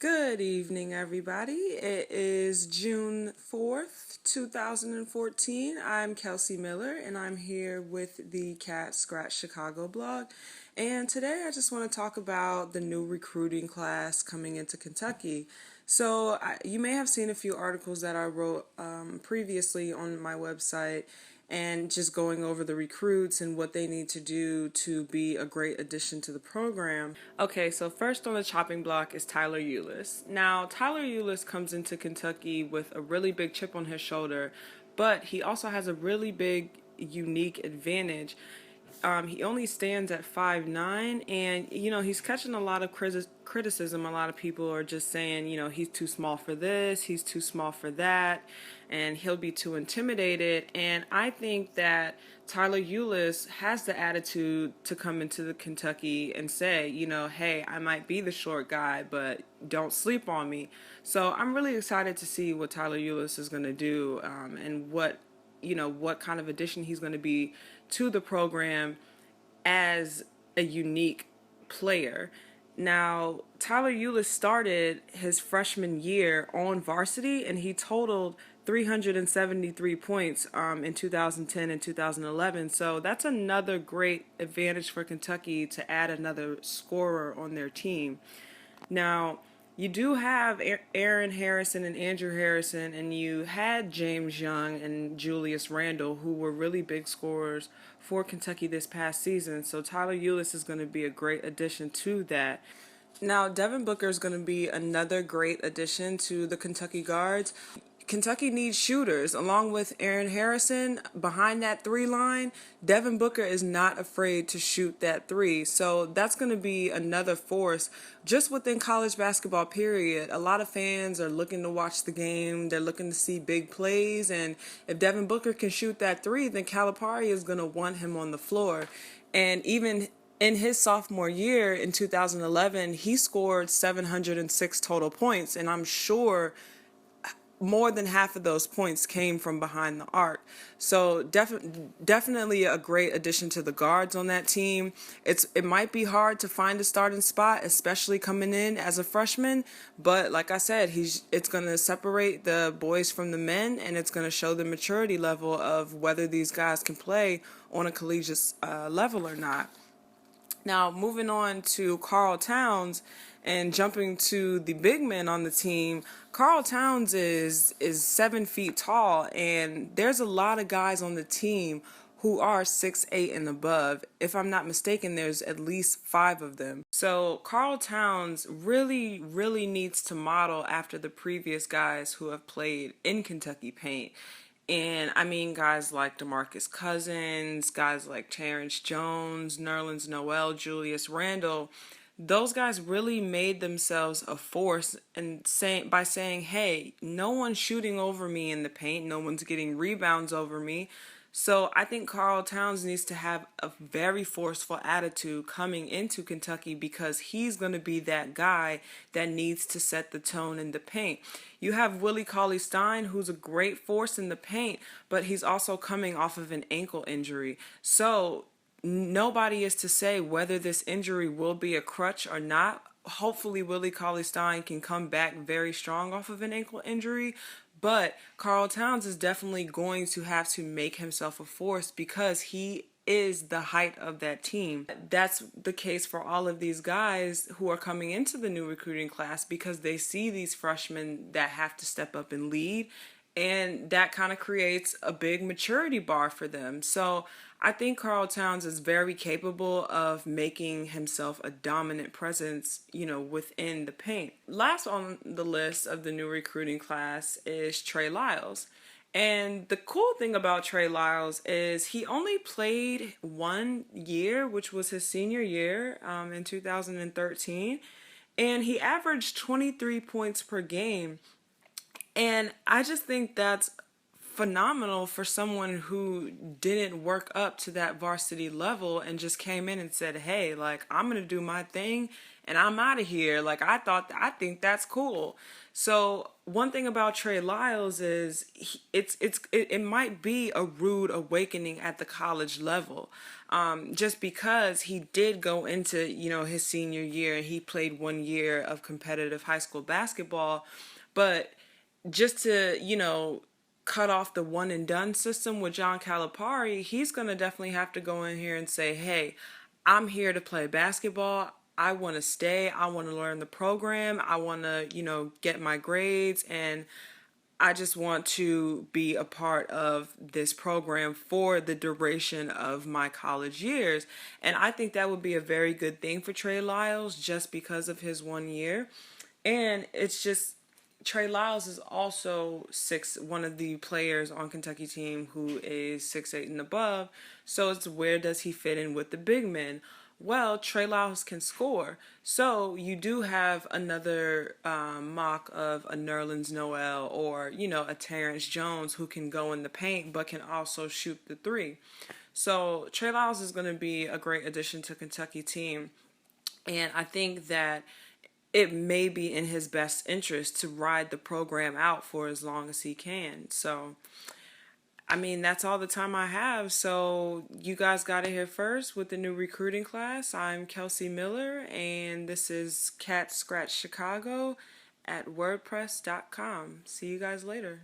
Good evening, everybody. It is June 4th, 2014. I'm Kelsey Miller, and I'm here with the Cat Scratch Chicago blog. And today I just want to talk about the new recruiting class coming into Kentucky. You may have seen a few articles that I wrote previously on my website and just going over the recruits and what they need to do to be a great addition to the program. Okay, so first on the chopping block is Tyler Eulis. Now, Tyler Eulis comes into Kentucky with a really big chip on his shoulder, but he also has a really big, unique advantage. He only stands at 5'9", and he's catching a lot of criticism. A lot of people are just saying, he's too small for this, he's too small for that, and he'll be too intimidated. And I think that Tyler Eulis has the attitude to come into the Kentucky and say, hey, I might be the short guy, but don't sleep on me. So I'm really excited to see what Tyler Eulis is going to do, and what kind of addition he's going to be to the program as a unique player. Now, Tyler Eulis started his freshman year on varsity, and he totaled 373 points in 2010 and 2011. So that's another great advantage for Kentucky to add another scorer on their team. Now, you do have Aaron Harrison and Andrew Harrison, and you had James Young and Julius Randle, who were really big scorers for Kentucky this past season. So Tyler Eulis is going to be a great addition to that. Now, Devin Booker is going to be another great addition to the Kentucky Guards. Kentucky needs shooters. Along with Aaron Harrison behind that three line, Devin Booker is not afraid to shoot that three. So that's going to be another force just within college basketball, period. A lot of fans are looking to watch the game. They're looking to see big plays. And if Devin Booker can shoot that three, then Calipari is going to want him on the floor. And even in his sophomore year in 2011, he scored 706 total points. And I'm sure more than half of those points came from behind the arc. So definitely a great addition to the guards on that team. It might be hard to find a starting spot, especially coming in as a freshman, but like I said, it's going to separate the boys from the men, and it's going to show the maturity level of whether these guys can play on a collegiate level or not. Now, moving on to Karl Towns and jumping to the big men on the team, Karl Towns is 7 feet tall, and there's a lot of guys on the team who are 6'8" and above. If I'm not mistaken, there's at least 5 of them. So Karl Towns really, really needs to model after the previous guys who have played in Kentucky paint. And I mean guys like DeMarcus Cousins, guys like Terrence Jones, Nerlens Noel, Julius Randle. Those guys really made themselves a force and by saying, hey, no one's shooting over me in the paint, no one's getting rebounds over me. So I think Karl Towns needs to have a very forceful attitude coming into Kentucky, because he's going to be that guy that needs to set the tone in the paint. You have Willie Cauley-Stein, who's a great force in the paint, but he's also coming off of an ankle injury. So nobody is to say whether this injury will be a crutch or not. Hopefully Willie Cauley-Stein can come back very strong off of an ankle injury, but Karl Towns is definitely going to have to make himself a force because he is the height of that team. That's the case for all of these guys who are coming into the new recruiting class, because they see these freshmen that have to step up and lead, and that kind of creates a big maturity bar for them. So I think Karl Towns is very capable of making himself a dominant presence, within the paint. Last on the list of the new recruiting class is Trey Lyles. And the cool thing about Trey Lyles is he only played 1 year, which was his senior year in 2013, and he averaged 23 points per game. And I just think that's phenomenal for someone who didn't work up to that varsity level and just came in and said, hey, I'm going to do my thing and I'm out of here. Like, I think that's cool. So one thing about Trey Lyles is it might be a rude awakening at the college level, just because he did go into his senior year and he played 1 year of competitive high school basketball, but just to cut off the one and done system with John Calipari, he's going to definitely have to go in here and say, hey, I'm here to play basketball. I want to stay. I want to learn the program. I want to, get my grades, and I just want to be a part of this program for the duration of my college years. And I think that would be a very good thing for Trey Lyles just because of his 1 year. And it's just Trey Lyles is also one of the players on Kentucky team who is 6'8" and above. So it's where does he fit in with the big men? Well, Trey Lyles can score. So you do have another mock of a Nerlens Noel or, a Terrence Jones who can go in the paint but can also shoot the three. So Trey Lyles is going to be a great addition to Kentucky team. And I think that it may be in his best interest to ride the program out for as long as he can. So, I mean, that's all the time I have. So, you guys got it here first with the new recruiting class. I'm Kelsey Miller, and this is Cat Scratch Chicago at WordPress.com. See you guys later.